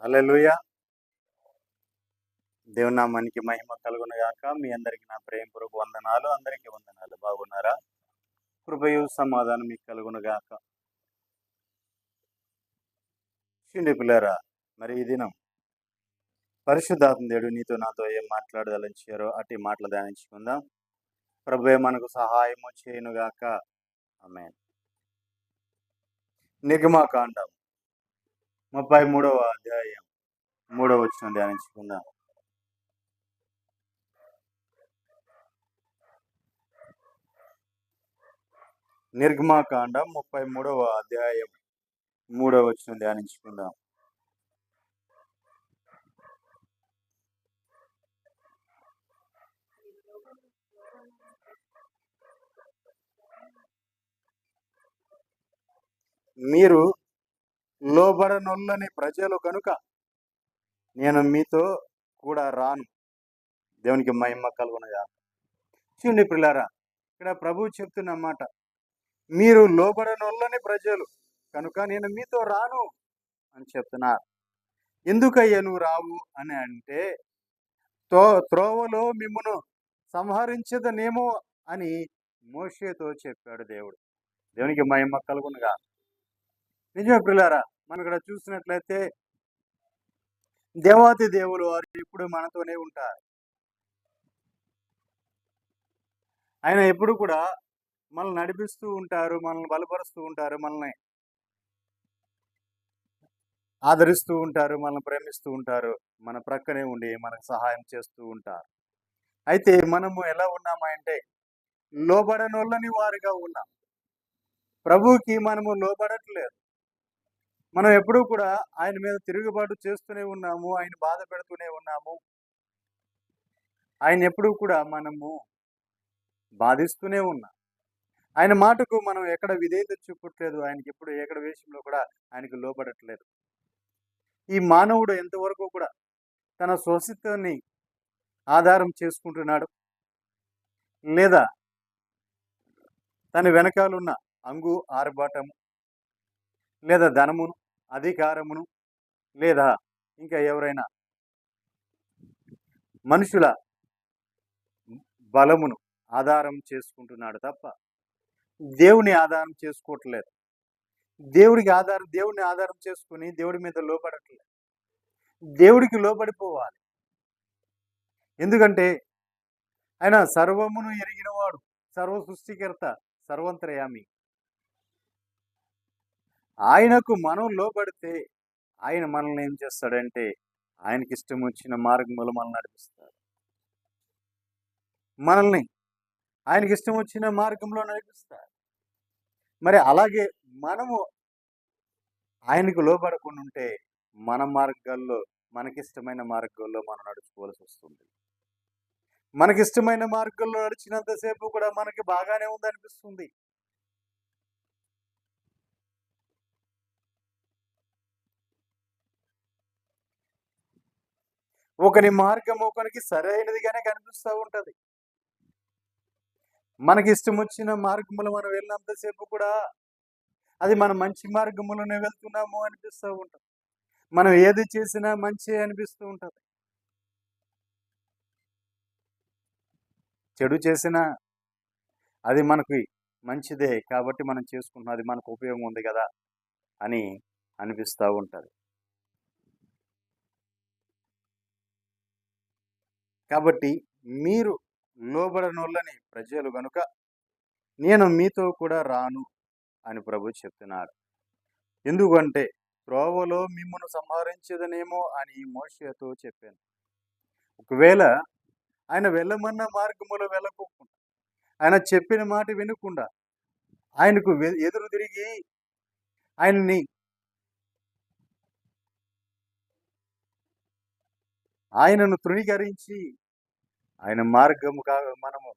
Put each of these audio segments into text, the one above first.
హల్లెలూయా. దేవుని నామానికి మహిమ కలుగును గాక. మీ అందరికి నా ప్రేమపూర్వక వందనాలు. అందరికీ వందనాలు. బాగున్నారా? కృపయు సమాధానం మీకు కలుగును గాక. చిన్న పిల్లరా, మరి ఈ దినం పరిశుద్ధాత్మ దేవుడు నీతో నాతో ఏం మాట్లాడదలించారో అట్టి మాటలు ధ్యానించుకుందాం. ప్రభువే మనకు సహాయము చేయును గాక. ఆమేన్. నిర్గమాకాండం 33వ అధ్యాయం 3వ వచనం ధ్యానించుకుందాం. నిర్గమాకాండం 33వ అధ్యాయం 3వ వచనం ధ్యానించుకుందాం. మీరు లోబడనొల్లని ప్రజలు కనుక నేను మీతో కూడా రాను. దేవునికి మహిమ కలుగును గాక. చూడండి పిల్లారా, ఇక్కడ ప్రభువు చెప్తున్న మాట, మీరు లోబడనొల్లని ప్రజలు కనుక నేను మీతో రాను అని చెప్తున్నారు. ఎందుకయ్యా నువ్వు రావు అని అంటే, త్రోవలో మిమ్మును సంహరించదనేమో అని మోషేతో చెప్పాడు దేవుడు. దేవునికి మహిమ కలుగును గాక. నిజమే పిల్లారా, మనం ఇక్కడ చూసినట్లయితే దేవాతి దేవులు వారు ఎప్పుడు మనతోనే ఉంటారు. ఆయన ఎప్పుడు కూడా మనల్ని నడిపిస్తూ ఉంటారు, మనల్ని బలపరుస్తూ ఉంటారు, మనల్ని ఆదరిస్తూ ఉంటారు, మనల్ని ప్రేమిస్తూ ఉంటారు, మన ప్రక్కనే ఉండి మనకు సహాయం చేస్తూ ఉంటారు. అయితే మనము ఎలా ఉన్నామంటే లోబడనోళ్ళని వారిగా ఉన్నాం. ప్రభువుకి మనము లోబడట్లేదు. మనం ఎప్పుడూ కూడా ఆయన మీద తిరుగుబాటు చేస్తూనే ఉన్నాము, ఆయన బాధ పెడుతూనే ఉన్నాము. ఆయన ఎప్పుడూ కూడా మనము బాధిస్తూనే ఉన్నాం. ఆయన మాటకు మనం ఎక్కడ విధేయత చూపట్లేదు. ఆయనకి ఎప్పుడు ఎక్కడ విషయంలో కూడా ఆయనకు లోబడట్లేదు. ఈ మానవుడు ఎంతవరకు కూడా తన స్వస్థిత్వాన్ని ఆధారం చేసుకుంటున్నాడు, లేదా తన వెనకాలన్న అంగు ఆర్భాటము, లేదా ధనమును, అధికారమును, లేదా ఇంకా ఎవరైనా మనుషుల బలమును ఆధారం చేసుకుంటున్నాడు తప్ప దేవుని ఆధారం చేసుకోవట్లేదు. దేవుడిని ఆధారం చేసుకుని దేవుడి మీద లోబడట్లేదు. దేవుడికి లోబడిపోవాలి. ఎందుకంటే ఆయన సర్వమును ఎరిగినవాడు, సర్వ సృష్టికర్త, సర్వంతర్యామి. ఆయనకు మనం లోబడితే ఆయన మనల్ని ఏం చేస్తాడంటే ఆయనకి ఇష్టం వచ్చిన మార్గంలో మనల్ని నడిపిస్తాడు. మనల్ని ఆయనకి ఇష్టం వచ్చిన మార్గంలో నడిపిస్తాడు. మరి అలాగే మనము ఆయనకు లోబడకుండా ఉంటే మన మార్గాల్లో, మనకిష్టమైన మార్గాల్లో మనం నడుచుకోవాల్సి వస్తుంది. మనకిష్టమైన మార్గంలో నడిచినంతసేపు కూడా మనకి బాగానే ఉందనిపిస్తుంది. ఒకని మార్గం ఒకనికి సరైనదిగానే కనిపిస్తూ ఉంటది. మనకి ఇష్టం వచ్చిన మార్గంలో మనం వెళ్ళినంతసేపు కూడా అది మన మంచి మార్గంలోనే వెళ్తున్నాము అనిపిస్తూ ఉంటుంది. మనం ఏది చేసినా మంచి అనిపిస్తూ ఉంటుంది. చెడు చేసినా అది మనకి మంచిదే కాబట్టి మనం చేసుకుంటున్నాం, అది మనకు ఉపయోగం ఉంది కదా అని అనిపిస్తూ ఉంటుంది. కాబట్టి మీరు లోబడనోళ్ళని ప్రజలు గనుక నేను మీతో కూడా రాను అని ప్రభు చెప్తున్నాడు. ఎందుకంటే త్రోవలో మిమ్మును సంహరించదనేమో అని మోషేతో చెప్పాను. ఒకవేళ ఆయన వెళ్ళమన్న మార్గములో వెళ్ళకోకుండా, ఆయన చెప్పిన మాట వినకుండా, ఆయనకు ఎదురు తిరిగి ఆయనను తృణీకరించి ఆయన మార్గము మనము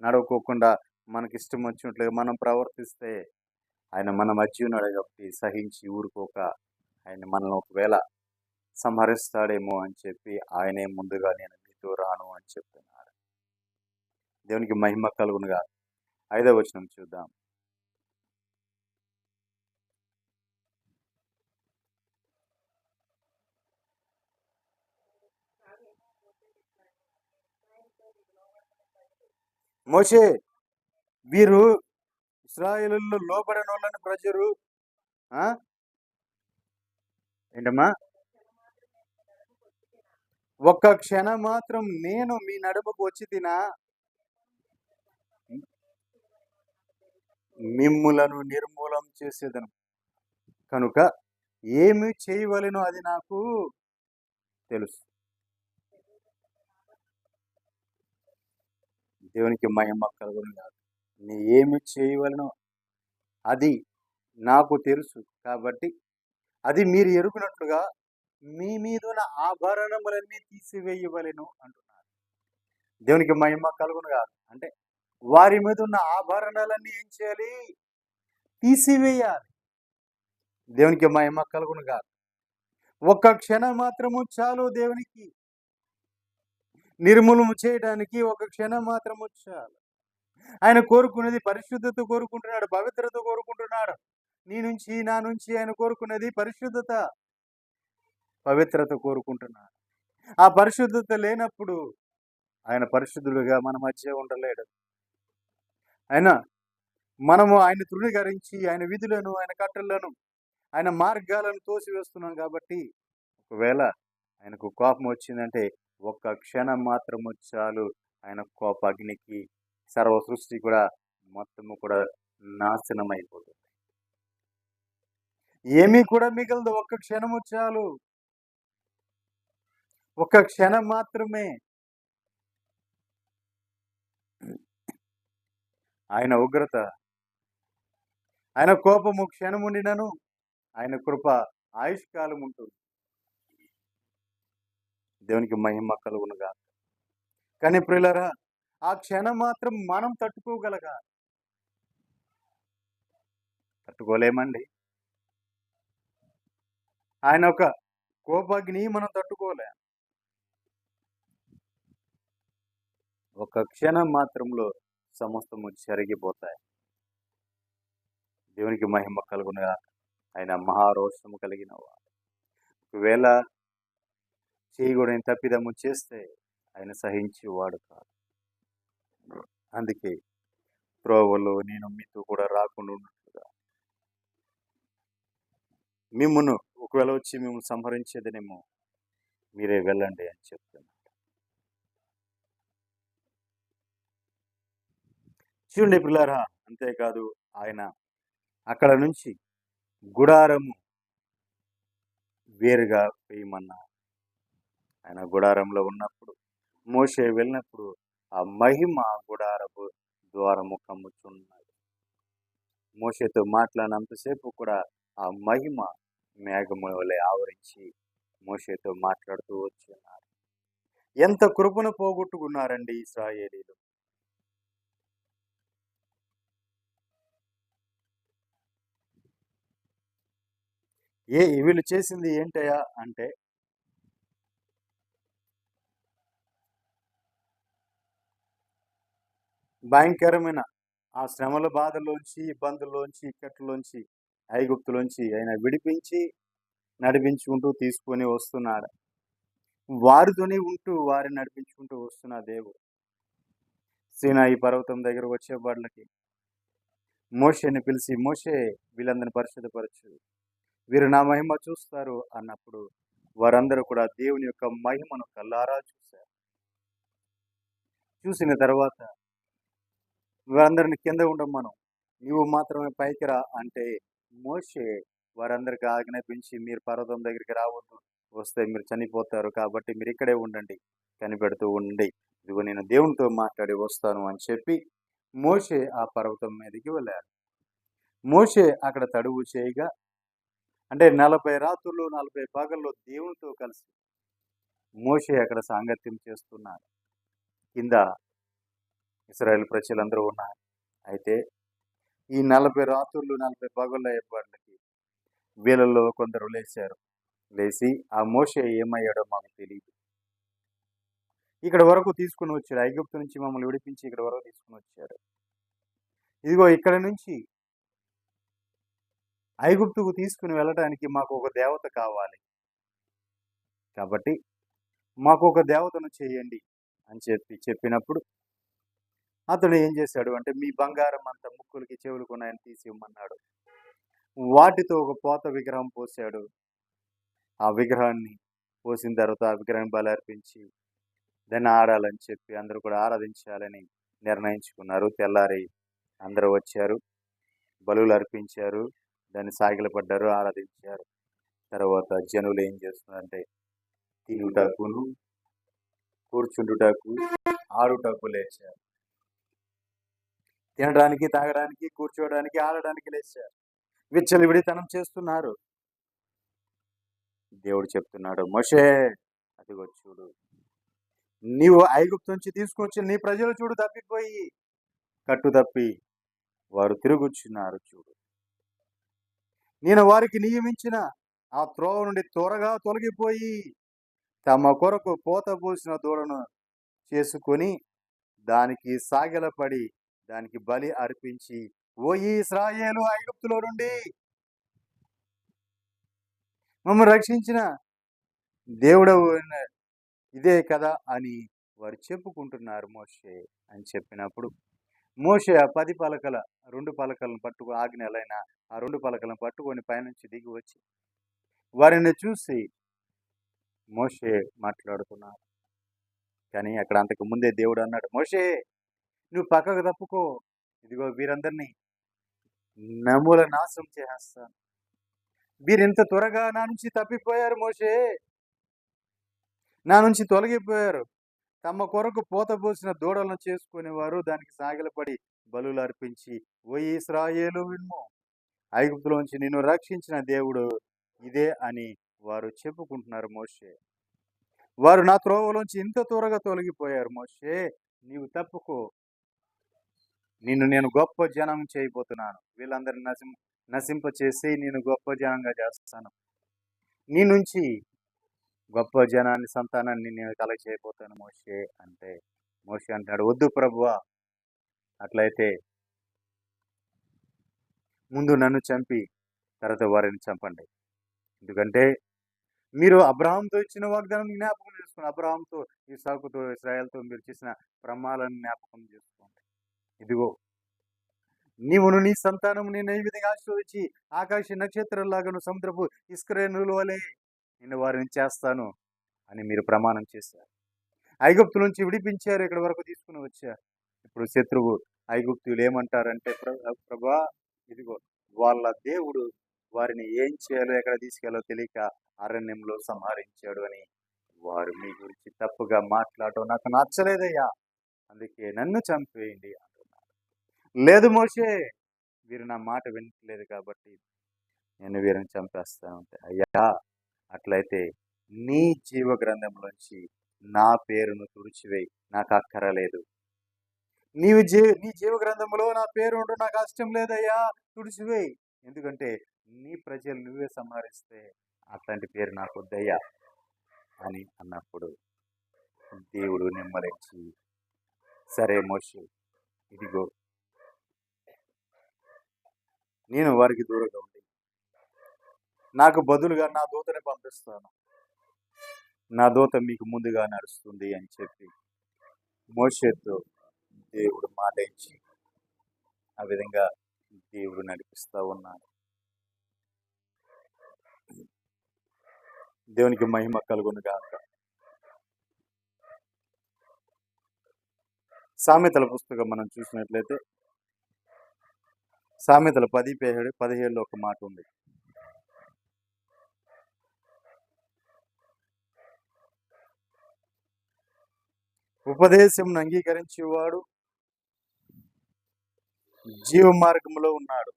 నడవకోకుండా మనకి ఇష్టం వచ్చినట్లుగా మనం ప్రవర్తిస్తే ఆయన మన మధ్య ఉన్నాడు కాబట్టి సహించి ఊరుకోక ఆయన మనల్ని ఒకవేళ సంహరిస్తాడేమో అని చెప్పి ఆయనే ముందుగా నేను మీతో రాను అని చెప్తున్నాడు. దేవునికి మహిమ కలుగునుగా. 5వ వచనం చూద్దాం. మోషే, వీరు ఇశ్రాయేలులో లోబడిన వాళ్ళని ప్రజలు ఆ? ఏంటమ్మా? ఒక్క క్షణం మాత్రం నేను మీ నడుముకు వచ్చి తినా మిమ్ములను నిర్మూలం చేసేదను కనుక ఏమి చేయవలెనో అది నాకు తెలుసు. దేవునికి మహిమ కలుగును గాక. నీ ఏమి చేయవలెనో అది నాకు తెలుసు కాబట్టి అది మీరు ఎరుగునట్లుగా మీ మీదున్న ఆభరణములన్నీ తీసివేయవలెను అంటున్నారు. దేవునికి మహిమ కలుగును గాక. అంటే వారి మీద ఉన్న ఆభరణాలన్నీ ఏం చేయాలి? తీసివేయాలి. దేవునికి మహిమ కలుగును గాక. ఒక్క క్షణం మాత్రము చాలు దేవునికి నిర్మూలన చేయడానికి. ఒక క్షణం మాత్రము చాలు. ఆయన కోరుకునేది పరిశుద్ధత కోరుకుంటున్నాడు, పవిత్రత కోరుకుంటున్నాడు. నీ నుంచి నా నుంచి ఆయన కోరుకునేది పరిశుద్ధత, పవిత్రత కోరుకుంటున్నాడు. ఆ పరిశుద్ధత లేనప్పుడు ఆయన పరిశుద్ధుడుగా మన మధ్య ఉండలేడు. అయినా మనము ఆయన తృణీకరించి ఆయన విధులను, ఆయన కట్టలను, ఆయన మార్గాలను తోసివేస్తున్నాం కాబట్టి ఒకవేళ ఆయనకు కోపం వచ్చిందంటే ఒక్క క్షణం మాత్రము చాలు ఆయన కోపాగ్నికి సర్వ సృష్టి కూడా మొత్తము కూడా నాశనం అయిపోతుంది. ఏమీ కూడా మిగలదు. ఒక్క క్షణము చాలు. ఒక్క క్షణం మాత్రమే. ఆయన ఉగ్రత, ఆయన కోపము క్షణముండినను ఆయన కృప ఆయుష్కాలం ఉంటుంది. దేవునికి మహిమ కలుగునుగా. కానీ ప్రియులారా, ఆ క్షణం మాత్రం మనం తట్టుకోలేమండి. ఆయన ఒక కోపాగ్ని మనం తట్టుకోలేం. ఒక క్షణం మాత్రంలో సమస్తము జరిగిపోతాయి. దేవునికి మహిమ కలుగునుగా. ఆయన మహారోషము కలిగిన వాడు. ఒకవేళ చేయకూడని తప్పిదము చేస్తే ఆయన సహించేవాడు కాదు. అందుకే త్రోవలో నేను మీతో కూడా రాకుండా ఉన్నట్లుగా మిమ్మును ఒకవేళ వచ్చి మిమ్మల్ని సంహరించేదనేమో మీరే వెళ్ళండి అని చెప్తున్నాడు. చూడండి పిల్లారా, అంతేకాదు ఆయన అక్కడ నుంచి గుడారము వేరుగా వేయమన్నారు. ఆయన గుడారంలో ఉన్నప్పుడు మోషే వెళ్ళినప్పుడు ఆ మహిమ గుడారపు ద్వారము కమ్ముచున్నది. మోషేతో మాట్లాడినంతసేపు కూడా ఆ మహిమ మేఘము వలె ఆవరించి మోషేతో మాట్లాడుతూ వచ్చున్నారు. ఎంత కృపను పోగొట్టుకున్నారండి ఇశ్రాయేలీలు. వీళ్ళు చేసింది ఏంటయ్యా అంటే భయంకరమైన ఆ శ్రమల బాధలోంచి, ఇబ్బందుల్లోంచి, ఇక్కట్లోంచి, ఐగుప్తులోంచి ఆయన విడిపించి నడిపించుకుంటూ తీసుకొని వస్తున్నాడు. వారితోనే ఉంటూ వారిని నడిపించుకుంటూ వస్తున్న దేవుడు. సీనాయి పర్వతం దగ్గర వచ్చే వాళ్ళకి మోషేని పిలిచి, మోషే వీళ్ళందరిని పరిశుద్ధపరచు, వీరు నా మహిమ చూస్తారు అన్నప్పుడు వారందరూ కూడా దేవుని యొక్క మహిమను కల్లారా చూశారు. చూసిన తర్వాత వారందరిని కింద ఉండమను, నీవు మాత్రమే పైకి రా అంటే మోషే వారందరికీ ఆజ్ఞాపించి, మీరు పర్వతం దగ్గరికి రావద్దు, వస్తే మీరు చనిపోతారు, కాబట్టి మీరు ఇక్కడే ఉండండి, కనిపెడుతూ ఉండండి, ఇదిగో నేను దేవునితో మాట్లాడి వస్తాను అని చెప్పి మోషే ఆ పర్వతం మీదకి వెళ్ళాడు. మోషే అక్కడ తడువు చేయగా, అంటే 40 రాత్రులు 40 పగళ్ళు దేవునితో కలిసి మోషే అక్కడ సాంగత్యం చేస్తున్నాడు. కింద ఇశ్రాయేల్ ప్రజలందరూ ఉన్నారు. అయితే ఈ 40 రాత్రులు 40 పగళ్ళ ఏర్పాట్లకి వీళ్ళలో కొందరు లేచారు. లేచి ఆ మోషే ఏమయ్యాడో మాకు తెలియదు, ఇక్కడ వరకు తీసుకుని వచ్చాడు, ఐగుప్తు నుంచి మమ్మల్ని విడిపించి ఇక్కడ వరకు తీసుకుని వచ్చాడు, ఇదిగో ఇక్కడ నుంచి ఐగుప్తుకు తీసుకుని వెళ్ళడానికి మాకు ఒక దేవత కావాలి, కాబట్టి మాకు ఒక దేవతను చేయండి అని చెప్పినప్పుడు అతడు ఏం చేశాడు అంటే, మీ బంగారం అంత ముక్కులకి చెవులకు ఉన్నాయని తీసి ఇవ్వమన్నాడు. వాటితో ఒక పోత విగ్రహం పోసాడు. ఆ విగ్రహాన్ని పోసిన తర్వాత ఆ విగ్రహాన్ని బలి అర్పించి దాన్ని ఆడాలని చెప్పి అందరూ కూడా ఆరాధించాలని నిర్ణయించుకున్నారు. తెల్లారి అందరూ వచ్చారు, బలులు అర్పించారు, దాన్ని సాగిలపడ్డారు, ఆరాధించారు. తర్వాత జనులు ఏం చేస్తున్నారంటే తినుటకును, కూర్చుండుటకు, ఆడుటకు లేచారు. తినడానికి, తాగడానికి, కూర్చోవడానికి, ఆడడానికి లేచారు. విచ్చలవిడితనం చేస్తున్నారు. దేవుడు చెప్తున్నాడు, మోషే అదిగో చూడు, నీవు ఐగుప్తు నుంచి తీసుకొచ్చి నీ ప్రజలు చూడు తప్పిపోయి కట్టు తప్పి వారు తిరుగుచున్నారు చూడు. నేను వారికి నియమించిన ఆ త్రోవ నుండి త్వరగా తొలగిపోయి తమ కొరకు పోత పోసిన దూడను చేసుకొని దానికి సాగిలపడి దానికి బలి అర్పించి, ఓ ఇశ్రాయేలు, ఐగుప్తులో నుండి మమ్మల్ని రక్షించిన దేవుడవు ఇదే కదా అని వారు చెప్పుకుంటున్నారు మోషే అని చెప్పినప్పుడు, మోషే ఆ 10 పలకల 2 పలకలను పట్టుకుని, ఆజ్ఞలైన ఆ 2 పలకలను పట్టుకొని పైనుంచి దిగి వచ్చి వారిని చూసి మోషే మాట్లాడుతున్నాడు. కానీ అక్కడ అంతకు ముందే దేవుడు అన్నాడు, మోషే నువ్వు పక్కకు తప్పుకో, ఇదిగో వీరందరినీ నమ్ముల నాశనం చేసేస్తాను. వీరింత త్వరగా నా నుంచి తప్పిపోయారు మోషే, నా నుంచి తొలగిపోయారు. తమ కొరకు పోత పోసిన దూడలను చేసుకునేవారు దానికి సాగిలపడి బలులు అర్పించి, ఓ ఇశ్రాయేలు వినుము, ఐగుప్తులోంచి నిన్ను రక్షించిన దేవుడు ఇదే అని వారు చెప్పుకుంటున్నారు మోషే. వారు నా త్రోవలోంచి ఇంత త్వరగా తొలగిపోయారు మోషే, నీవు తప్పుకో, నిన్ను నేను గొప్ప జనం చేయబోతున్నాను. వీళ్ళందరినీ నశింప చేసి నేను గొప్ప జనంగా చేస్తాను. నీ నుంచి గొప్ప జనాన్ని, సంతానాన్ని నేను కలగ చేయబోతాను మోషే అంటే, మోషే అంటాడు, వద్దు ప్రభువా, అట్లయితే ముందు నన్ను చంపి తర్వాత వారిని చంపండి. ఎందుకంటే మీరు అబ్రహాంతో ఇచ్చిన వాగ్దానం జ్ఞాపకం చేసుకోండి. అబ్రహాంతో, ఇస్సాకుతో, ఇశ్రాయేలుతో మీరు చేసిన ప్రమాణాలను జ్ఞాపకం చేసుకోండి. ఇదిగో నీవును నీ సంతానము నేను ఈ విధంగా ఆశీర్వదించి ఆకాశ నక్షత్రాలాగాను సముద్రపు ఇస్కరేణుల వలె నేను వారిని చేస్తాను అని మీరు ప్రమాణం చేశారు. ఐగుప్తు నుంచి విడిపించారు, ఇక్కడ వరకు తీసుకుని వచ్చారు. ఇప్పుడు శత్రువు ఐగుప్తులు ఏమంటారంటే, ప్రభా ఇదిగో వాళ్ళ దేవుడు వారిని ఏం చేయాలో ఎక్కడ తీసుకెళ్ళో తెలియక అరణ్యంలో సంహరించాడు అని వారు మీ గురించి తప్పుగా మాట్లాడటం నాకు నచ్చలేదయ్యా, అందుకే నన్ను చంపేయండి అంటున్నారు. లేదు మోషే, వీరు నా మాట వినట్లేదు కాబట్టి నేను వీరిని చంపేస్తాను అంటే, అయ్యా అట్లయితే నీ జీవ గ్రంథంలోంచి నా పేరును తుడిచివేయి, నాకు అక్కరలేదు. నీ జీవ గ్రంథంలో నా పేరు ఉండడం నాకు ఇష్టం లేదయ్యా, తుడిచివేయి. ఎందుకంటే నీ ప్రజలు నువ్వే సంహరిస్తే అట్లాంటి పేరు నాకు వద్దయ్యా అని అన్నప్పుడు దేవుడు నిమ్మలించి, సరే మోషే, ఇదిగో నేను వారికి దూరంగా ఉండి నాకు బదులుగా నా దూతని పంపిస్తాను, నా దూత మీకు ముందుగా నడుస్తుంది అని చెప్పి మోషేతో దేవుడు మాట ఇచ్చి ఆ విధంగా దేవుడు నడిపిస్తూ ఉన్నాడు. దేవునికి మహిమ కలుగును గాక. సామెతల పుస్తకం మనం చూసినట్లయితే సామెతల 10:17 ఒక మాట ఉంది. ఉపదేశం అంగీకరించేవాడు జీవ మార్గంలో ఉన్నాడు,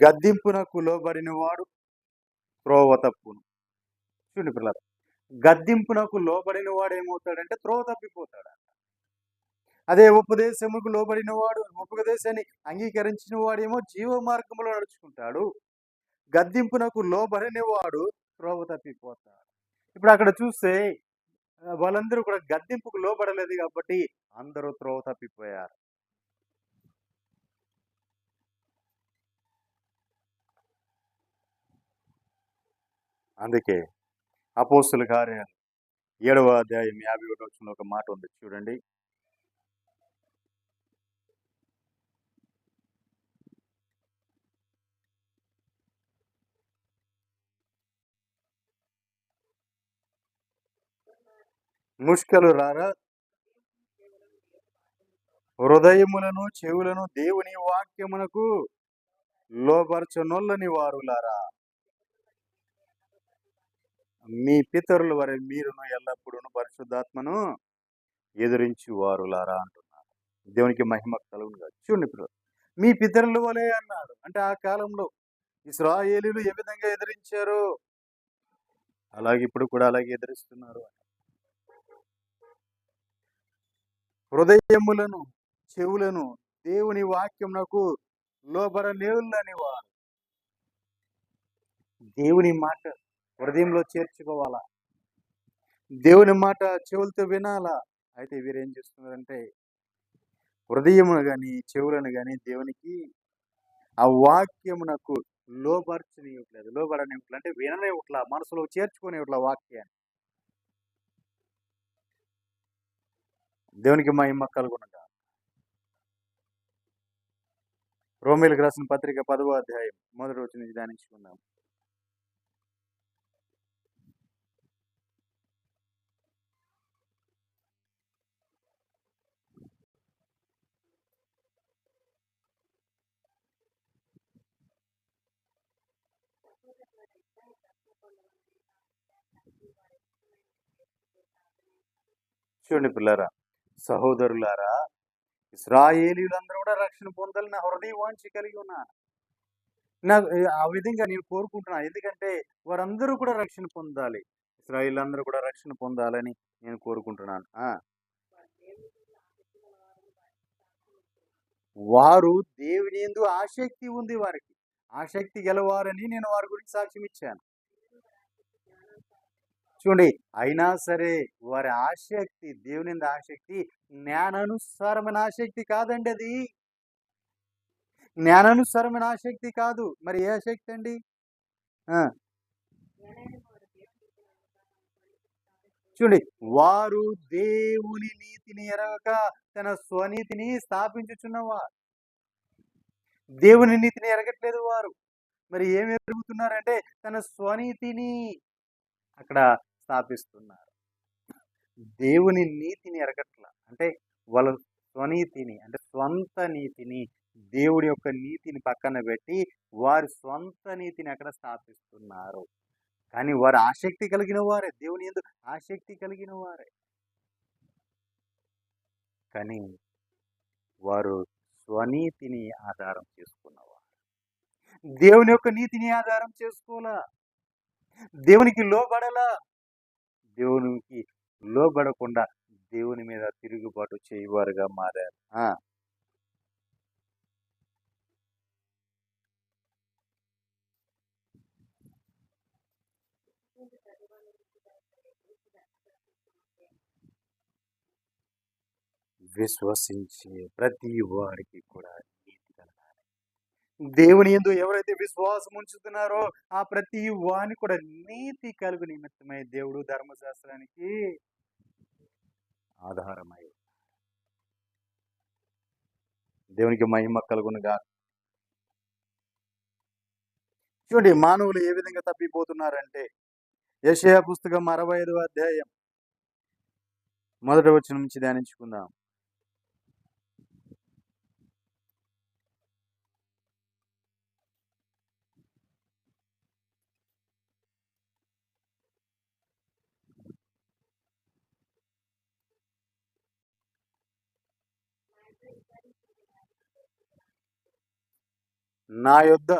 గద్దింపునకు లోబడిన వాడు త్రోవ తప్పును. చూడండి పిల్లలు, గద్దింపునకు లోబడిన వాడు ఏమవుతాడంటే త్రోవ తప్పిపోతాడు. అదే ఉపదేశముకు లోబడిన వాడు, ఉపదేశాన్ని అంగీకరించిన వాడేమో జీవ మార్గంలో నడుచుకుంటాడు. గద్దింపునకు లోబడిన వాడు త్రోవ తప్పిపోతాడు. ఇప్పుడు అక్కడ చూస్తే వాళ్ళందరూ కూడా గద్దింపుకు లోబడలేదు కాబట్టి అందరూ త్రోవ తప్పిపోయారు. అందుకే అపోస్తుల కార్యాలు 7వ అధ్యాయం 51వ వచనంలో ఒక మాట ఉంది చూడండి. ముష్కలు రారా, హృదయములను చెవులను దేవుని వాక్యమునకు లోపరచనొల్లని వారులారా, మీ పితరుల వరే మీరును ఎల్లప్పుడూ పరిశుద్ధాత్మను ఎదిరించి వారులారా అంటున్నారు. దేవునికి మహిమ కలుగును గాక. చూడండి ఇప్పుడు మీ పితరుల వలె అన్నాడు. అంటే ఆ కాలంలో ఇశ్రాయేలీయులు ఏ విధంగా ఎదిరించారు, అలాగే ఇప్పుడు కూడా అలాగే ఎదిరిస్తున్నారు. హృదయములను చెవులను దేవుని వాక్యమునకు లోబడలేని వారు. దేవుని మాట హృదయంలో చేర్చుకోవాలా, దేవుని మాట చెవులతో వినాలా. అయితే వీరేం చేస్తున్నారంటే హృదయమును కానీ చెవులను కానీ దేవునికి ఆ వాక్యమునకు లోబడనివ్వట్లేదు. లోబడనివ్వట్లేదు అంటే విననివ్వట్లా, మనసులో చేర్చుకునేవట్లా వాక్యాన్ని. దేవునికి మహిమ కలుగును గాక. రోమీయులకు రాసిన పత్రిక 10వ అధ్యాయం 1వ వచనం నుంచి ధ్యానించుకుందాం. చూడండి పిల్లారా, సహోదరులారా, ఇశ్రాయేలీయులందరూ కూడా రక్షణ పొందాలని నా హృదయ వాంఛ కలిగి ఉన్నాను. ఆ విధంగా నేను కోరుకుంటున్నాను. ఎందుకంటే వారందరూ కూడా రక్షణ పొందాలి, ఇశ్రాయేల్ అందరూ కూడా రక్షణ పొందాలని నేను కోరుకుంటున్నాను. వారు దేవుని యందు ఆసక్తి ఉంది వారికి, ఆసక్తి గలవారని నేను వారి గురించి సాక్ష్యం ఇచ్చాను. చూడండి, అయినా సరే వారి ఆసక్తి, దేవుని యందు ఆసక్తి జ్ఞానానుసారమైన ఆసక్తి కాదండి. అది జ్ఞానానుసారమైన ఆసక్తి కాదు. మరి ఏ ఆసక్తి అండి? చూడండి, వారు దేవుని నీతిని ఎరగక తన స్వనీతిని స్థాపించుచున్నవారు. దేవుని నీతిని ఎరగట్లేదు వారు. మరి ఏమి ఎరుగుతున్నారంటే తన స్వనీతిని అక్కడ స్థాపిస్తున్నారు. దేవుని నీతిని ఎరగట్ల అంటే వాళ్ళ స్వనీతిని, అంటే స్వంత నీతిని, దేవుడి యొక్క నీతిని పక్కన పెట్టి వారి స్వంత నీతిని అక్కడ స్థాపిస్తున్నారు. కానీ వారు ఆసక్తి కలిగిన వారే, దేవుని యందు ఆసక్తి కలిగిన వారే. కానీ వారు స్వనీతిని ఆధారం చేసుకున్నవారు, దేవుని యొక్క నీతిని ఆధారం చేసుకోలా, దేవునికి లోబడలా. దేవునికి లోబడకుండా దేవుని మీద తిరుగుబాటు చేయవారుగా మారారు. విశ్వసించే ప్రతి వారికి కూడా నీతి కలగాలి. దేవుని యందు ఎవరైతే విశ్వాసం ఉంచుతున్నారో ఆ ప్రతి వాని కూడా నీతి కలుగు నిమిత్తమై దేవుడు ధర్మశాస్త్రానికి ఆధారమై. దేవునికి మహిమ కలుగునుగా. చూడండి, మానవులు ఏ విధంగా తప్పిపోతున్నారంటే యెషయా పుస్తకం 65వ అధ్యాయం 1వ వచనం నుంచి ధ్యానించుకుందాం. నా యొద్ద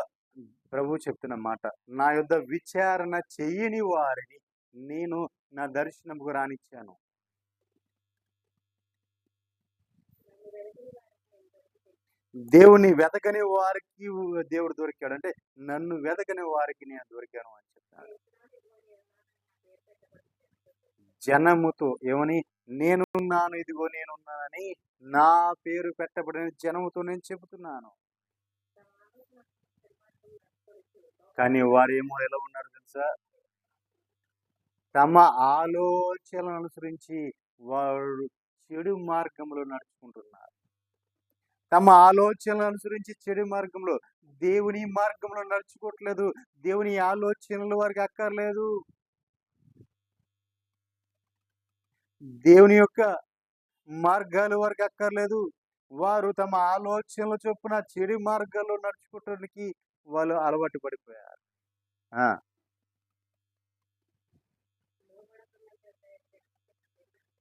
ప్రభు చెప్తున్న మాట, నా యొద్ద విచారణ చెయ్యని వారిని నేను నా దర్శనముకు రానిచ్చాను. దేవుని వెతకని వారికి దేవుడు దొరికాడు, అంటే నన్ను వెతకని వారికి నేను దొరికాను అని చెప్తాను. జనముతో ఏమని, నేనున్నాను, ఇదిగో నేనున్నానని నా పేరు పెట్టబడిన జనముతో నేను చెబుతున్నాను. కానీ వారేమో ఎలా ఉన్నారు తెలుసా? తమ ఆలోచనలను అనుసరించి వారు చెడు మార్గంలో నడుచుకుంటున్నారు. తమ ఆలోచనలను అనుసరించి చెడు మార్గంలో, దేవుని మార్గంలో నడుచుకోవట్లేదు. దేవుని ఆలోచనలు వారికి అక్కర్లేదు. దేవుని యొక్క మార్గాలు వారికి అక్కర్లేదు. వారు తమ ఆలోచనల చొప్పున చెడు మార్గాల్లో నడుచుకోవటానికి వాళ్ళు అలవాటు పడిపోయారు. ఆ!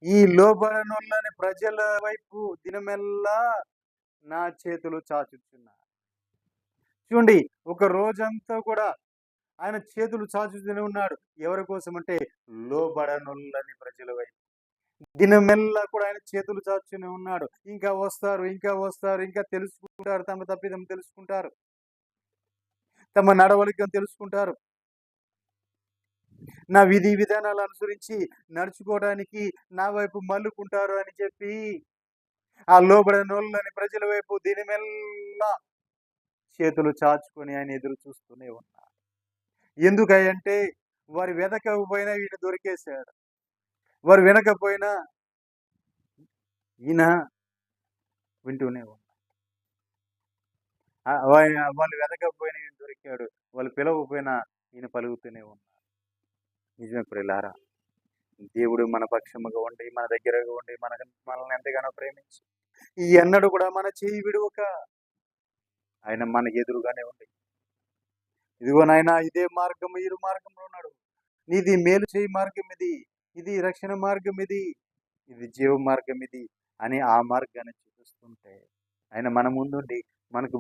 ఈ లోబడనొల్లని ప్రజల వైపు దినమెల్లా నా చేతులు చాచుచున్నా. చూడండి, ఒక రోజంతా కూడా ఆయన చేతులు చాచుతూనే ఉన్నాడు. ఎవరి కోసమంటే లోబడనొల్లని ప్రజల వైపు. దినమెల్లా కూడా ఆయన చేతులు చాచుతూనే ఉన్నాడు. ఇంకా వస్తారు, ఇంకా వస్తారు, ఇంకా తెలుసుకుంటారు. తమ తప్పిదం తెలుసుకుంటారు. తమ నడవడికను తెలుసుకుంటారు. నా విధి విధానాలు అనుసరించి నడుచుకోవడానికి నా వైపు మళ్ళుకుంటారు అని చెప్పి ఆ లోబడనోళ్ళని ప్రజల వైపు దినమెల్లా చేతులు చాచుకొని ఆయన ఎదురు చూస్తూనే ఉన్నారు. ఎందుకంటే వారు వెనకపోయినా ఈయన దొరికేశాడు. వారు వినకపోయినా ఈయన వింటూనే ఉన్నాడు. వాళ్ళు వెనకపోయినా ఈయన దొరికాడు. వాళ్ళు పిలవకపోయినా ఈయన పలుకుతూనే ఉన్నాడు. నిజమే ప్రియులారా, దేవుడు మన పక్షముగా ఉండి, మన దగ్గరగా ఉండి, మనల్ని ఎంతగానో ప్రేమించి ఎన్నడూ కూడా మన చేయి విడువక ఆయన మనకి ఎదురుగానే ఉంది. ఇదిగో నాయనా, ఇదే మార్గం, ఇరు మార్గంలో ఉన్నాడు. నీది మేలు చేయి మార్గం ఇది, ఇది రక్షణ మార్గం ఇది, ఇది జీవ మార్గం ఇది అని ఆ మార్గాన్ని చూపిస్తుంటే, ఆయన మన ముందుండి మనకు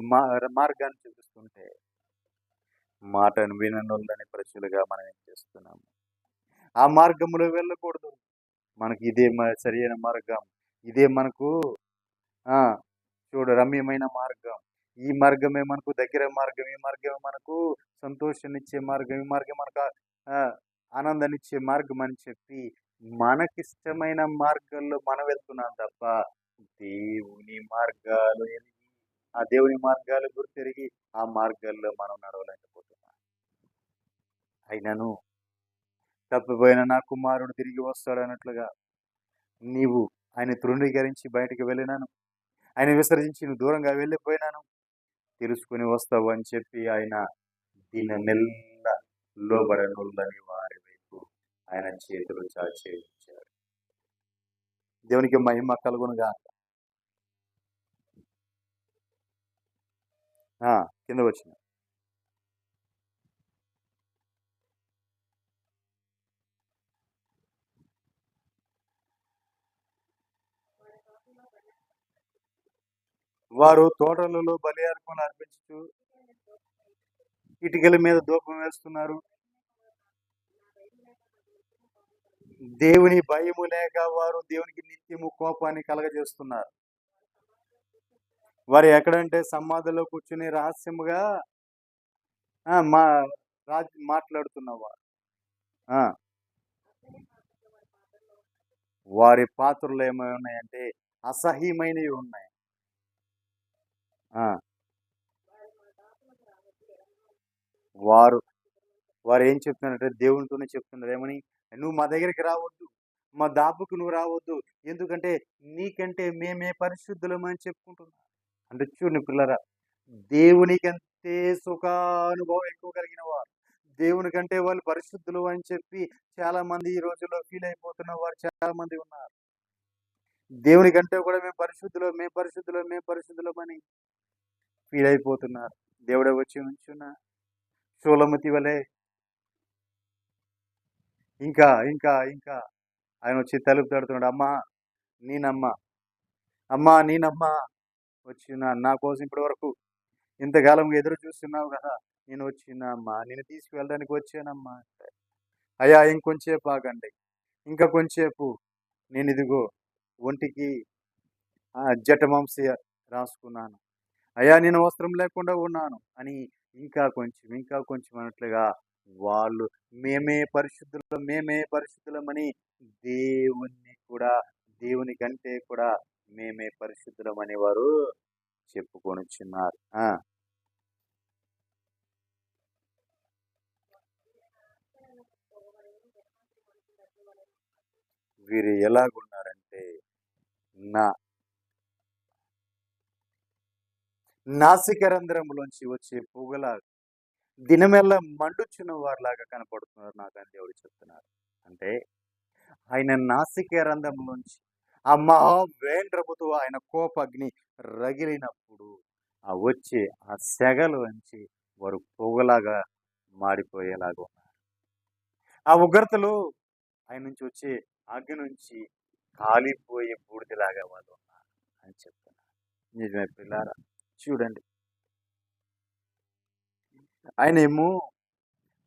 మార్గాన్ని చూపిస్తుంటే, మాటను విననొల్లని ప్రజలుగా మనం ఏం చేస్తున్నాము? ఆ మార్గంలో వెళ్ళకూడదు. మనకి ఇదే సరియైన మార్గం. ఇదే మనకు ఆ చూడు రమ్యమైన మార్గం. ఈ మార్గమే మనకు దగ్గర మార్గం. ఈ మార్గమే మనకు సంతోషాన్నిచ్చే మార్గం. ఈ మార్గం మనకు ఆనందాన్నిచ్చే మార్గం అని చెప్పి మనకిష్టమైన మార్గాల్లో మనం వెళ్తున్నాం తప్ప దేవుని మార్గాలు ఆ దేవుని మార్గాలు గుర్తెరిగి ఆ మార్గాల్లో మనం నడవలేకపోతున్నాం. అయినను తప్పిపోయిన నా కుమారుడు తిరిగి వస్తాడు అన్నట్లుగా నీవు ఆయన తృణీకరించి బయటకు వెళ్ళినాను, ఆయన విసర్జించి నువ్వు దూరంగా వెళ్ళిపోయినాను, తెలుసుకుని వస్తావు అని చెప్పి ఆయన దినమెల్ల లోబడనొల్లని వారి వైపు ఆయన చేతులు చాచి ఉంచాడు. దేవునికి మహిమ కలుగునుగా. కింద వచ్చిన వారు తోటలలో బలి అర్పణ అర్పించు ఇటుకల మీద ధూపం వేస్తున్నారు. దేవుని భయము లేక వారు దేవునికి నిత్యము కోపాన్ని కలగజేస్తున్నారు. వారు ఎక్కడంటే సమాధిలో కూర్చుని రహస్యముగా మాట్లాడుతున్నవారు. వారి పాత్రలు ఏమై ఉన్నాయంటే అసహ్యమైనవి ఉన్నాయి. వారు వారు ఏం చెప్తున్నారంటే దేవునితోనే చెప్తున్నారు. ఏమని? నువ్వు మా దగ్గరికి రావద్దు, మా దాపుకు నువ్వు రావద్దు, ఎందుకంటే నీకంటే మేమే పరిశుద్ధులమని చెప్పుకుంటున్నాం. అంటే చూడండి పిల్లరా, దేవునికంటే సుఖానుభవం ఎక్కువ కలిగిన వారు, దేవుని కంటే వాళ్ళు పరిశుద్ధులు అని చెప్పి చాలా మంది ఈ రోజుల్లో ఫీల్ అయిపోతున్న వారు చాలా మంది ఉన్నారు. దేవుని కంటే కూడా మేము పరిశుద్ధులం అని ఫీల్ అయిపోతున్నారు. దేవుడే వచ్చి ఉంచున్న షూలమతి వలె ఇంకా ఇంకా ఇంకా ఆయన వచ్చి తలుపు తడుతున్నాడు. అమ్మా నేనమ్మా వచ్చిన నా కోసం ఇప్పటి వరకు ఇంతకాలం ఎదురు చూస్తున్నావు కదా, నేను వచ్చినమ్మా, నేను తీసుకువెళ్ళడానికి వచ్చానమ్మా. అయ్యా ఇంకొంచేపు ఆగండి, ఇంకా కొంచెంసేపు, నేను ఇదిగో ఒంటికి జటమాంస రాసుకున్నాను, అయ్యా నేను వస్త్రం లేకుండా ఉన్నాను అని ఇంకా కొంచెం అన్నట్లుగా వాళ్ళు మేమే పరిశుద్ధులమని దేవుని కంటే కూడా మేమే పరిశుద్ధులమని వారు చెప్పుకొనిచున్నారు. వీరు ఎలాగున్నారంటే నా నాసికరంధ్రములోంచి వచ్చే పొగలా దినమెల్లా మండుచున్న వారిలాగా కనపడుతున్నారు నాకని దేవుడు చెప్తున్నారు. అంటే ఆయన నాసిక రంధ్రములోంచి ఆ మహావేంద్రముతో ఆయన కోపగ్ని రగిలినప్పుడు ఆ వచ్చే ఆ సెగలోంచి వారు పొగలాగా మాడిపోయేలాగా ఉన్నారు. ఆ ఉగ్రతలో ఆయన నుంచి వచ్చే అగ్ని నుంచి కాలిపోయే బూడిదలాగా వాళ్ళు ఉన్నారు అని చెప్తున్నారు. నిజమే పిల్లారా, చూడండి, ఆయనేమో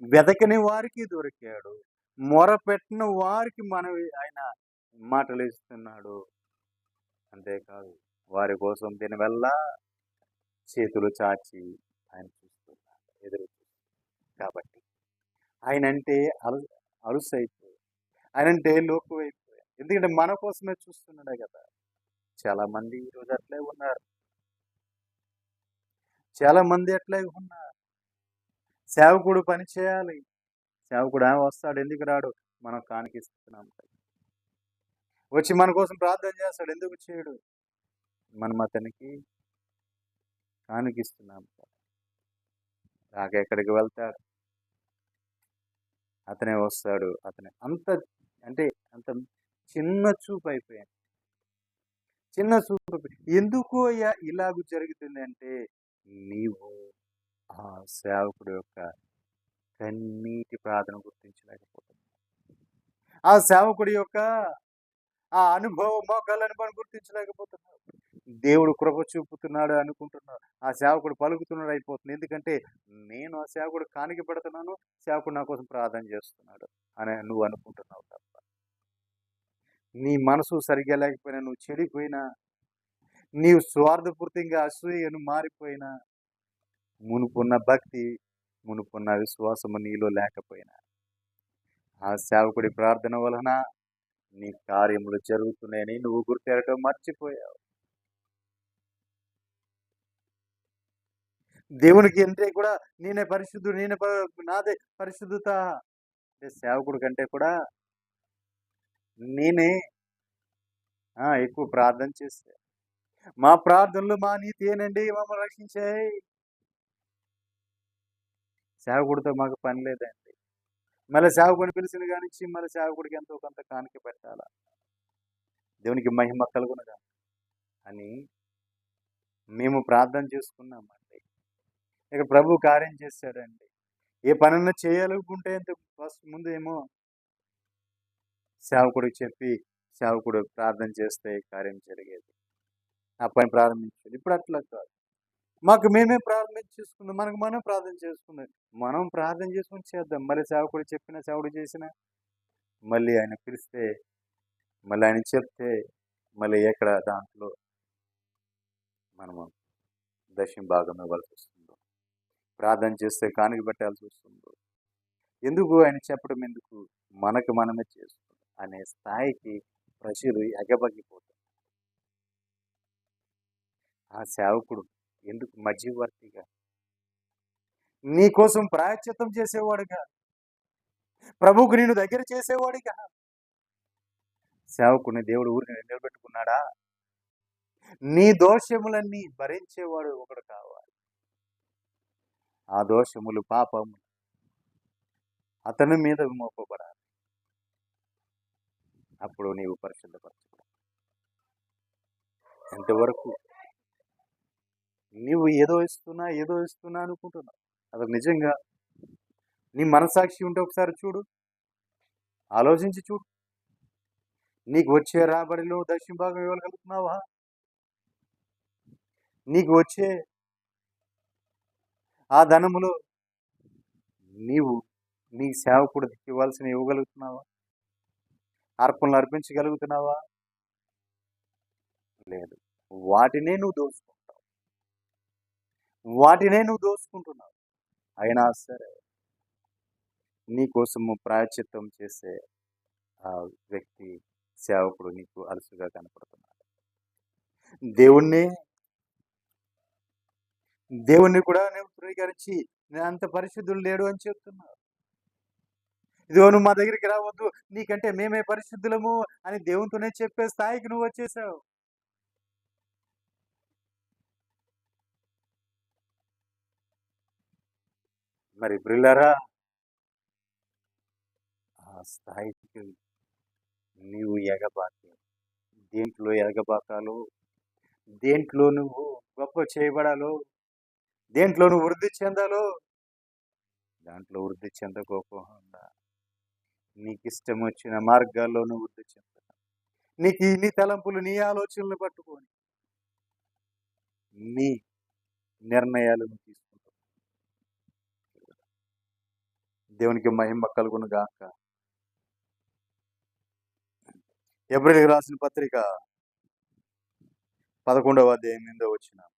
వెదకని వారికి దొరికాడు, మొరపెట్టిన వారికి ఆయన మాటలు ఇస్తున్నాడు. అంతేకాదు, వారి కోసం దీనివల్ల చేతులు చాచి ఆయన చూస్తున్నాడు, ఎదురు చూస్తున్నాడు. కాబట్టి ఆయనంటే అలు అలుసైపోయి, ఆయనంటే లోకువైపోయి, ఎందుకంటే మన కోసమే చూస్తున్నాడే కదా. చాలా మంది ఈరోజు అట్లే ఉన్నారు. చాలా మంది అట్లే ఉన్నారు. సేవకుడు పని చేయాలి, సేవకుడు వస్తాడు, ఎందుకు రాడు? మనం కానికిస్తున్నాం. వచ్చి మన కోసం ప్రార్థన చేస్తాడు, ఎందుకు చేయడు? మనం అతనికి కానికిస్తున్నాం. ఎక్కడికి వెళ్తాడు, అతనే వస్తాడు. అతనే అంత, అంటే అంత చిన్న చూపు అయిపోయాను, చిన్న చూపు. ఎందుకు అయ్యా ఇలాగ జరుగుతుంది అంటే, నీవు ఆ సేవకుడు యొక్క కన్నీటి ప్రార్థన గుర్తించలేకపోతున్నావు. ఆ సేవకుడి యొక్క ఆ అనుభవం, మోకాళ్ళ అనుభవం గుర్తించలేకపోతున్నావు. దేవుడు కృప చూపుతున్నాడు అనుకుంటున్నావు, ఆ సేవకుడు పలుకుతున్నాడు అయిపోతుంది. ఎందుకంటే నేను ఆ సేవకుడు కానికి పెడుతున్నాను, సేవకుడు నా కోసం ప్రార్థన చేస్తున్నాడు అని నువ్వు అనుకుంటున్నావు తప్ప, నీ మనసు సరిగ్గా లేకపోయినా, నువ్వు చెడిపోయినా, నీవు స్వార్థపూర్తిగా అసూయను మారిపోయినా, మునుపున్న భక్తి, మునుపున్న విశ్వాసము నీలో లేకపోయినా, ఆ సేవకుడి ప్రార్థన వలన నీ కార్యములు జరుగుతున్నాయని నువ్వు గుర్తెరగటం మర్చిపోయావు. దేవునికి అంటే కూడా నేనే పరిశుద్ధుడు, నాదే పరిశుద్ధత అంటే సేవకుడి కంటే కూడా నేనే ఎక్కువ ప్రార్థన చేస్తే, మా ప్రార్థనలు మా నీతి ఏనండి, మమ్మల్ని రక్షించాయి. సేవకుడితో మాకు పని లేదండి. మళ్ళీ సేవకుడిని పిలిచిన కానిచ్చి మళ్ళీ సేవకుడికి ఎంతో కొంత కానుక పెట్టాలా, దేవునికి మహిమ కలుగునగా అని మేము ప్రార్థన చేసుకున్నామండి. ఇక ప్రభు కార్యం చేశాడండి. ఏ పనన్నా చేయాలనుకుంటే ఫస్ట్ ముందు ఏమో సేవకుడికి చెప్పి సేవకుడు ప్రార్థన చేస్తే కార్యం జరిగేది, ఆ పని ప్రారంభించేది. ఇప్పుడు అట్లా కాదు, మాకు మేమే ప్రారంభించేసుకుందాం, మనకు మనం ప్రార్థన చేసుకుందాం, మనం ప్రార్థన చేసుకుని చేద్దాం. మళ్ళీ సేవకుడు చెప్పిన, సేవకుడు చేసిన, మళ్ళీ ఆయన పిలిస్తే, మళ్ళీ ఆయన చెప్తే, మళ్ళీ ఎక్కడ దాంట్లో మనము దశమ భాగం ఇవ్వాల్సి వస్తుందో, ప్రార్థన చేస్తే కానుక పెట్టాల్సి వస్తుందో, ఎందుకు ఆయన చెప్పడం ఎందుకు, మనకు మనమే చేసుకుందాం అనే స్థాయికి ప్రజలు ఎగబగిపోతారు. ఆ సేవకుడు ఎందుకు మధ్యవర్తిగా, నీకోసం ప్రాయశ్చిత్తం చేసేవాడుగా, ప్రభువుకు నేను దగ్గర చేసేవాడిగా, సేవకుడిని దేవుడు ఊరిని నిలబెట్టుకున్నాడా? నీ దోషములన్నీ భరించేవాడు ఒకడు కావాలి. ఆ దోషములు, పాపము అతని మీద మోపబడాలి. అప్పుడు నీవు పరిశుద్ధపరచబడాలి. ఎంతవరకు నీవు ఏదో ఇస్తున్నా అనుకుంటున్నావు, అది నిజంగా నీ మనసాక్షి ఉంటే ఒకసారి చూడు, ఆలోచించి చూడు. నీకు వచ్చే రాబడిలో దశమ భాగం ఇవ్వగలుగుతున్నావా? నీకు వచ్చే ఆ ధనములో నీవు నీ సేవకుడు ఇవ్వాల్సిన ఇవ్వగలుగుతున్నావా? అర్పణలు అర్పించగలుగుతున్నావా? లేదు. వాటినే నువ్వు దోచుకుంటున్నావు. అయినా సరే నీకోసము ప్రాయశ్చిత్తం చేసే ఆ వ్యక్తి, సేవకుడు నీకు అలసుగా కనపడుతున్నాడు. దేవుణ్ణి కూడా నువ్వు ధృవీకరించి నేను అంత పరిశుద్ధుడు లేడు అని చెప్తున్నావు. ఇదిగో నువ్వు మా దగ్గరికి రావద్దు, నీకంటే మేమే పరిశుద్ధులము అని దేవునితోనే చెప్పే స్థాయికి నువ్వు వచ్చేసావు. మరి ప్రియులారా, ఆ స్థాయికి నీవు ఎగబాకి దేంట్లో ఎగబాకాలో, దేంట్లో నువ్వు గొప్ప చేయబడాలో, దేంట్లో నువ్వు వృద్ధి చెందాలో, దాంట్లో వృద్ధి చెందకోకుండా నీకిష్టం వచ్చిన మార్గాల్లో నువ్వు వృద్ధి చెందాలి. నీ తలంపులు, నీ ఆలోచనలు పట్టుకొని నీ నిర్ణయాలు నువ్వు తీసుకుంటావు. దేవునికి మహిమ కలుగును గాక. హెబ్రీయులకు రాసిన పత్రిక 11వ అధ్యాయం 8వ వచనం.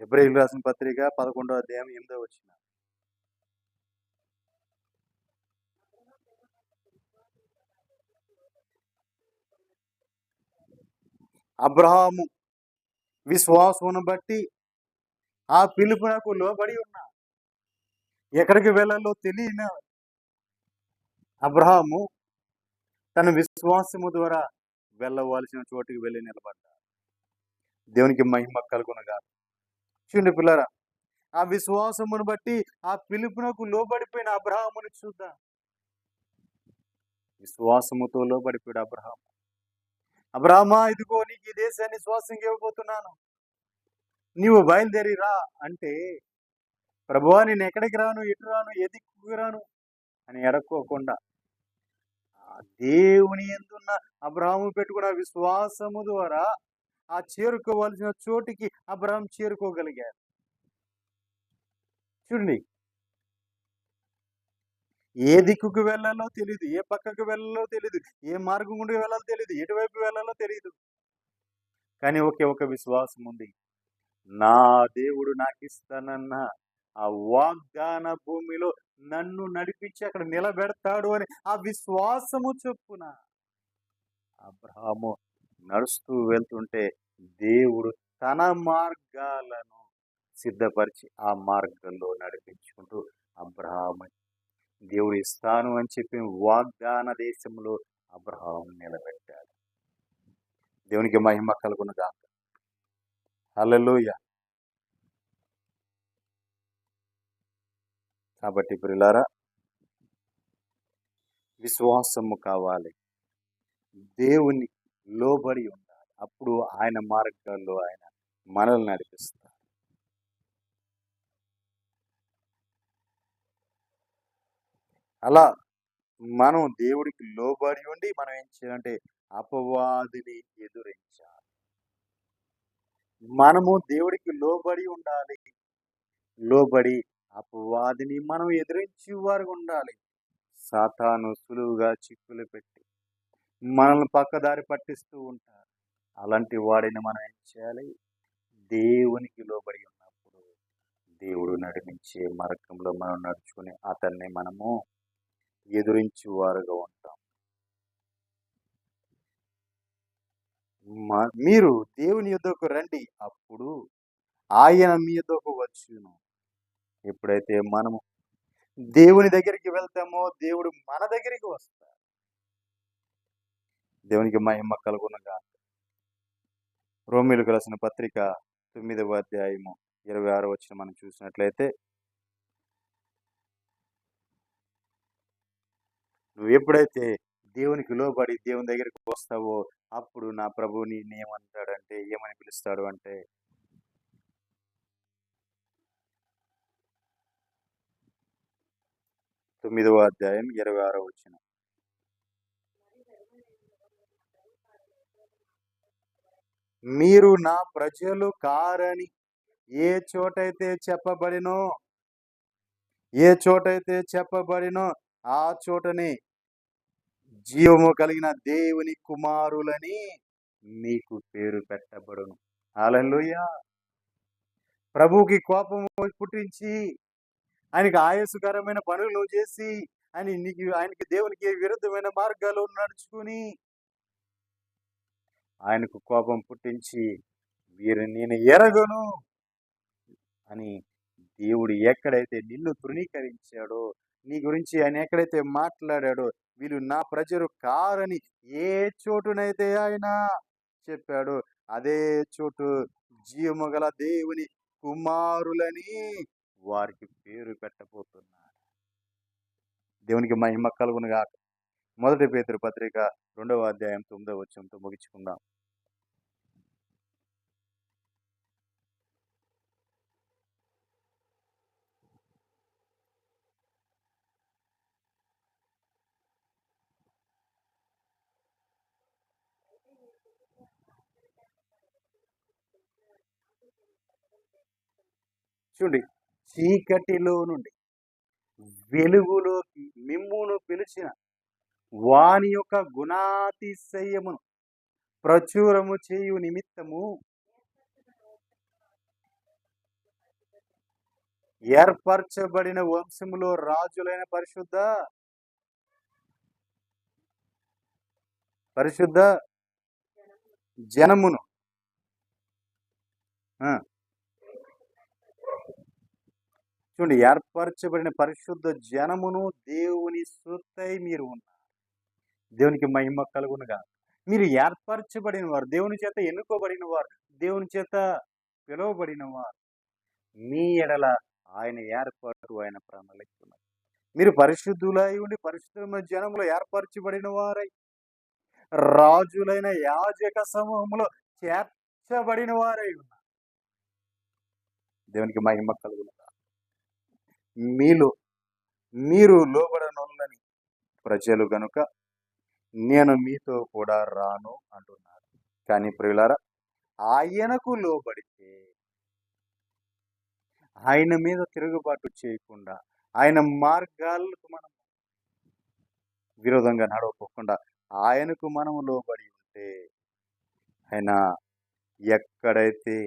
హెబ్రీయులకు రాసిన పత్రిక 11వ అధ్యాయం 8వ వచనం. అబ్రహాము విశ్వాసమును బట్టి ఆ పిలుపునకు లోబడి ఉన్నా, ఎక్కడికి వెళ్ళాలో తెలియని అబ్రహాము తన విశ్వాసము ద్వారా వెళ్ళవలసిన చోటుకి వెళ్ళి నిలబడ్డాడు. దేవునికి మహిమ కలుగునుగా. చూడండి పిల్లరా, ఆ విశ్వాసమును బట్టి ఆ పిలుపునకు లోబడిపోయిన అబ్రహాముని చూద్దాం. విశ్వాసముతో లోబడిపోయాడు అబ్రహాము. అబ్రహామా, ఇదిగో నీకు ఈ దేశాన్ని శ్వాసంగా ఇవ్వబోతున్నాను, నీవు బయలుదేరి రా అంటే, ప్రభువా నేను ఎక్కడికి రాను, ఎటు రాను, ఏ దిక్కుకు రాను అని అడక్కోకుండా దేవుని యందున్న అబ్రహాము పెట్టుకున్న విశ్వాసము ద్వారా ఆ చేరుకోవలసిన చోటికి అబ్రహాం చేరుకోగలిగాడు. చూడండి, ఏ దిక్కుకు వెళ్ళాలో తెలియదు, ఏ పక్కకు వెళ్ళాలో తెలియదు, ఏ మార్గం గుండా వెళ్ళాలో తెలియదు, ఎటువైపు వెళ్ళాలో తెలియదు. కానీ ఒకే ఒక విశ్వాసం ఉంది. నా దేవుడు నాకు ఇస్తానన్న ఆ వాగ్దాన భూమిలో నన్ను నడిపించి అక్కడ నిలబెడతాడు అని ఆ విశ్వాసము చొప్పున అబ్రహాము నడుస్తూ వెళ్తుంటే దేవుడు తన మార్గాలను సిద్ధపరిచి ఆ మార్గంలో నడిపించుకుంటూ అబ్రహాము దేవుడు ఇస్తాను అని చెప్పి వాగ్దాన దేశంలో అబ్రహాము నిలబెట్టాడు. దేవునికి మహిమ కలుగును గాక. హల్లెలూయా. కాబట్టి ప్రియులారా, విశ్వాసము కావాలి, దేవుని లోబడి ఉండాలి. అప్పుడు ఆయన మార్గాల్లో ఆయన మనల్ని నడిపిస్తారు. అలా మనం దేవుడికి లోబడి ఉండి మనం ఏం చేయాలంటే అపవాదిని ఎదురించాలి. మనము దేవుడికి లోబడి ఉండాలి. లోబడి అపవాదిని మనం ఎదిరించి వారు ఉండాలి. సాతాను సులువుగా చిక్కులు పెట్టి మనల్ని పక్కదారి పట్టిస్తూ ఉంటారు. అలాంటి వాడిని మనం ఏం చేయాలి? దేవునికి లోబడి ఉన్నప్పుడు దేవుడు నడిపించే మార్గంలో మనం నడుచుకుని అతన్ని మనము ఎదురించి వారుగా ఉంటాం. మీరు దేవుని యొద్దకు రండి, అప్పుడు ఆయన మీ యొద్దకు వచ్చును. ఎప్పుడైతే మనము దేవుని దగ్గరికి వెళ్తామో దేవుడు మన దగ్గరికి వస్తాడు. దేవునికి మహిమ కలుగునుగా. రోమీయులకు రాసిన పత్రిక 9వ అధ్యాయము 26వ వచనం మనం చూసినట్లయితే, నువ్వు ఎప్పుడైతే దేవునికి లోబడి దేవుని దగ్గరికి వస్తావో అప్పుడు నా ప్రభువుని ఏమంటాడంటే, ఏమని పిలుస్తాడు అంటే, 9వ అధ్యాయం 26వ వచనం. మీరు నా ప్రజలు కారని ఏ చోటైతే చెప్పబడినో ఆ చోటనే జీవము కలిగిన దేవుని కుమారులని మీకు పేరు పెట్టబడును. హల్లెలూయా. ప్రభువుకి కోపం పుట్టించి, ఆయనకి ఆయాసకరమైన పనులు చేసి, ఆయనకి దేవునికి విరుద్ధమైన మార్గాల్లో నడుచుకుని, ఆయనకు కోపం పుట్టించి, వీరిని నేను ఎరగను అని దేవుడు ఎక్కడైతే నిన్ను తృణీకరించాడో, నీ గురించి ఆయన ఎక్కడైతే మాట్లాడాడో, వీళ్ళు నా ప్రజలు కారని ఏ చోటునైతే ఆయన చెప్పాడో, అదే చోటు జీవము గల దేవుని కుమారులని వారికి పేరు పెట్టబోతున్నాడు. దేవునికి మహిమ కలుగును గాక. 1 పేతురు పత్రిక 2వ అధ్యాయం 9వ వచనంతో ముగించుకుందాం. చూడండి, చీకటిలో నుండి వెలుగులోకి మిమ్మును పిలిచిన వాని యొక్క గుణాతిశయమును ప్రచురము చేయు నిమిత్తము ఏర్పరచబడిన వంశములో రాజులైన పరిశుద్ధ జనమును చూడండి, ఏర్పరచబడిన పరిశుద్ధ జనమును దేవుని సొత్తై మీరు ఉన్నారు. దేవునికి మహిమ కలుగునుగా. మీరు ఏర్పరచబడిన వారు, దేవుని చేత ఎన్నుకోబడిన వారు, దేవుని చేత పిలువబడిన వారు. మీ ఎడల ఆయన ఏర్పాటు, ఆయన ప్రణాళిక ఉన్నది. మీరు పరిశుద్ధులై ఉండి పరిశుద్ధమైన జనములో ఏర్పరచబడిన వారై, రాజులైన యాజక సమూహంలో చేర్చబడిన వారై ఉన్నారు. దేవునికి మహిమ కలుగునుగా. మీరు లోబడనొల్లని ప్రజలు గనుక నేను మీతో కూడా రాను అంటున్నారు. కానీ ప్రియులారా, ఆయనకు లోబడితే, ఆయన మీద తిరుగుబాటు చేయకుండా, ఆయన మార్గాలకు మనం విరోధంగా నడవకుండా ఆయనకు మనము లోబడి ఉంటే, ఆయన ఎక్కడైతే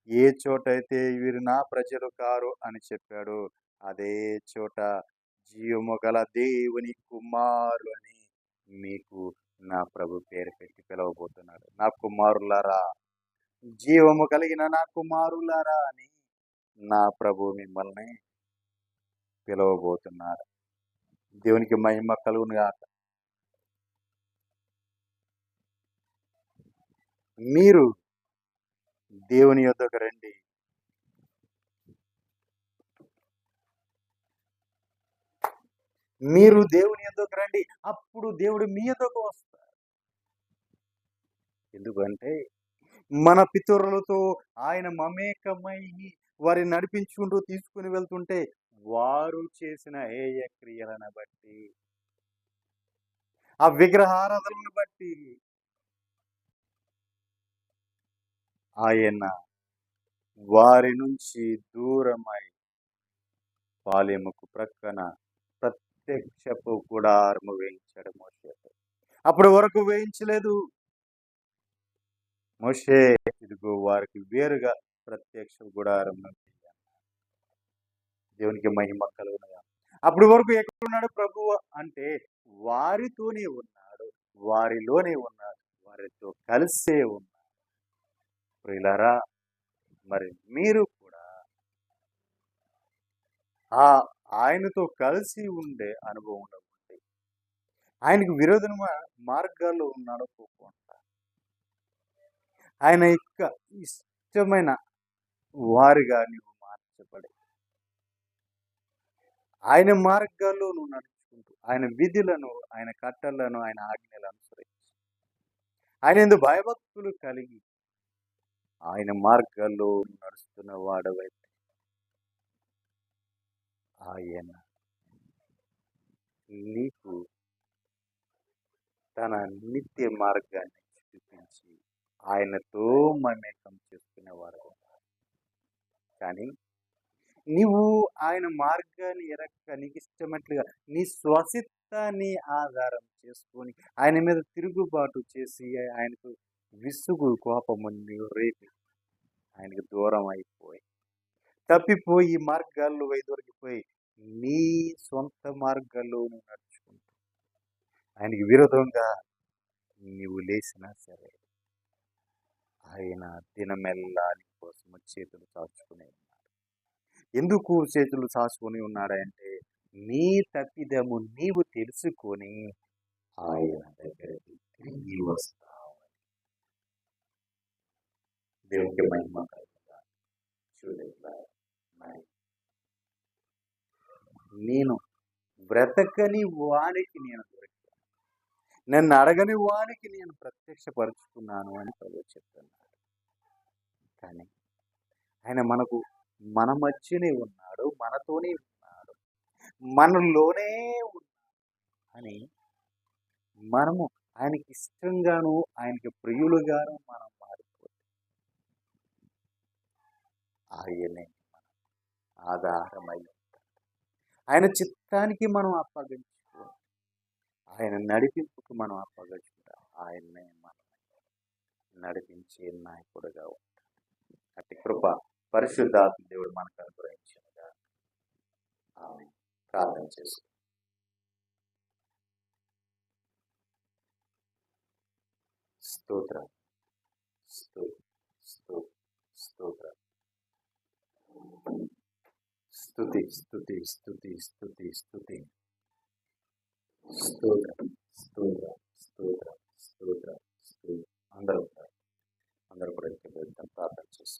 ఏ చోటైతే వీరు నా ప్రజలు కారు అని చెప్పాడు, అదే చోట జీవము గల దేవుని కుమారులు అని మీకు నా ప్రభు పేరు పెట్టి పిలవబోతున్నాడు. నా కుమారులారా, జీవము కలిగిన నా కుమారులారా అని నా ప్రభు మిమ్మల్ని పిలవబోతున్నారు. దేవునికి మహిమ కలుగును గాక. మీరు దేవుని యొద్దకు రండి. మీరు దేవుని యొద్దకు రండి, అప్పుడు దేవుడు మీ యొద్దకు వస్తాడు. ఎందుకంటే మన పితరులతో ఆయన మమేకమై వారిని నడిపించుకుంటూ తీసుకుని వెళ్తుంటే, వారు చేసిన హేయ క్రియలను బట్టి, ఆ విగ్రహారాధనలను బట్టి ఆయన వారి నుంచి దూరమై పాలెముకు ప్రక్కన ప్రత్యక్షపు గుడారము వేయించాడు మోషేతో. అప్పటి వరకు వేయించలేదు. మోషే, ఇదిగో వారికి వేరుగా ప్రత్యక్ష గుడారం. దేవునికి మహిమ కలుగునుగా. అప్పటి వరకు ఎక్కడున్నాడు ప్రభువు అంటే, వారితోనే ఉన్నాడు, వారిలోనే ఉన్నాడు, వారితో కలిసే ఉన్నాడు. ప్రియులారా, మరి మీరు కూడా ఆయనతో కలిసి ఉండే అనుభవం ఉంటే, ఆయనకు విరోధ మార్గాల్లో నడవకుండా, ఆయన యొక్క ఇష్టమైన వారిగా నువ్వు మార్చబడి, ఆయన మార్గాల్లో నువ్వు నడుచుకుంటూ, ఆయన విధులను, ఆయన కట్టలను, ఆయన ఆజ్ఞలను అనుసరించి, ఆయన ఎందుకు భయభక్తులు కలిగి ఆయన మార్గాల్లో నడుస్తున్న వాడవైతే, ఆయన నీకు తన నిత్య మార్గాన్ని చూపించి ఆయనతో మమేకం చేసుకునేవాడు. కానీ నీవు ఆయన మార్గాన్ని ఎరక్క నీకు ఇష్టమట్లుగా నీ స్వసిత్తాన్ని ఆధారం చేసుకొని ఆయన మీద తిరుగుబాటు చేసి ఆయనకు విసుగు, కోపము రేపి ఆయనకి దూరం అయిపోయి, తప్పిపోయి మార్గాల్లో దొరికిపోయి నీ సొంత మార్గాల్లో నువ్వు నడుచుకుంటూ ఆయనకి విరోధంగా నీవు లేచినా సరే, ఆయన దినమెల్లా నీ కోసం చేతులు చాచుకునే ఉన్నాడు. ఎందుకు చేతులు చాచుకొని ఉన్నాడంటే, నీ తప్పిదము నీవు తెలుసుకొని ఆయన దగ్గరికి తిరిగి వస్తావు. దేవునికి మహిమ కలుగుగా. నేను బ్రతకని వానికి నేను దొరికాను, నన్ను అడగని వానికి నేను ప్రత్యక్షపరుచుకున్నాను అని ప్రభు చెప్తున్నాడు. కానీ ఆయన మన మధ్యనే ఉన్నాడు, మనతోనే ఉన్నాడు, మనలోనే ఉన్నాడు అని మనము ఆయనకి ఇష్టంగాను, ఆయనకి ప్రియులుగాను మనం మారిపోతే ఆయనే ఆధారమై ఉంటాడు. ఆయన చిత్తానికి మనం అప్పగించుకో, ఆయన నడిపింపుకు మనం అప్పగించుకుంటాం. ఆయన్నే మనం నడిపించే నాయకుడుగా ఉంటాడు. అట్టి కృప పరిశుద్ధాత్మ దేవుడు మనకు అనుగ్రహించినగా. ఆమె ప్రార్థన చేసి స్తోత్ర స్తోత్ర స్తుతి స్తుతి స్తుతి స్తుతి స్తుతి స్తోత్ర స్తోత్ర స్తోత్ర స్తోత్ర స్తోత్ర. అందరూ కూడా ప్రార్థన చేసి